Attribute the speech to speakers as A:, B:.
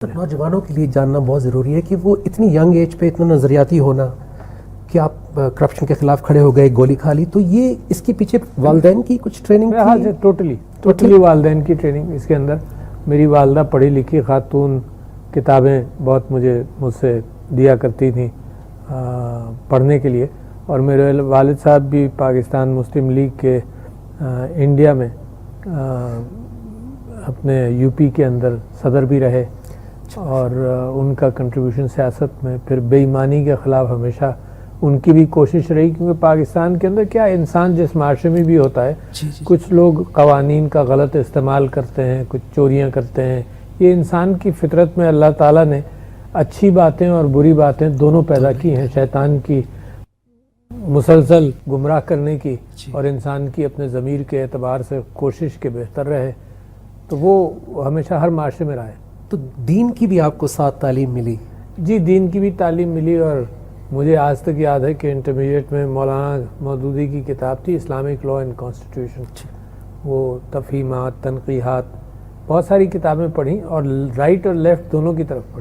A: نوجوانوں کے لیے جاننا بہت ضروری ہے کہ وہ اتنی ینگ ایج پہ اتنا نظریاتی ہونا کہ آپ کرپشن کے خلاف کھڑے ہو گئے، گولی کھا لی، تو یہ اس کے پیچھے والدین کی کچھ ٹریننگ تھی؟
B: ٹوٹلی والدین کی ٹریننگ اس کے اندر. میری والدہ پڑھی لکھی خاتون، کتابیں بہت مجھ سے دیا کرتی تھیں پڑھنے کے لیے، اور میرے والد صاحب بھی پاکستان مسلم لیگ کے انڈیا میں اپنے یو پی کے اندر صدر بھی رہے، اور ان کا کنٹریبیوشن سیاست میں پھر بے ایمانی کے خلاف ہمیشہ ان کی بھی کوشش رہی، کیونکہ پاکستان کے اندر کیا انسان جس معاشرے میں بھی ہوتا ہے، کچھ لوگ قوانین کا غلط استعمال کرتے ہیں، کچھ چوریاں کرتے ہیں. یہ انسان کی فطرت میں اللہ تعالیٰ نے اچھی باتیں اور بری باتیں دونوں پیدا کی ہیں، شیطان کی مسلسل گمراہ کرنے کی، اور انسان کی اپنے ضمیر کے اعتبار سے کوشش کے بہتر رہے، تو وہ ہمیشہ ہر معاشرے میں رہا ہے.
A: تو دین کی بھی آپ کو ساتھ تعلیم ملی؟
B: جی، دین کی بھی تعلیم ملی، اور مجھے آج تک یاد ہے کہ انٹرمیڈیٹ میں مولانا مودودی کی کتاب تھی اسلامک لا اینڈ کانسٹیٹیوشن، وہ تفہیمات، تنقیحات، بہت ساری کتابیں پڑھیں، اور رائٹ اور لیفٹ دونوں کی طرف پڑھی.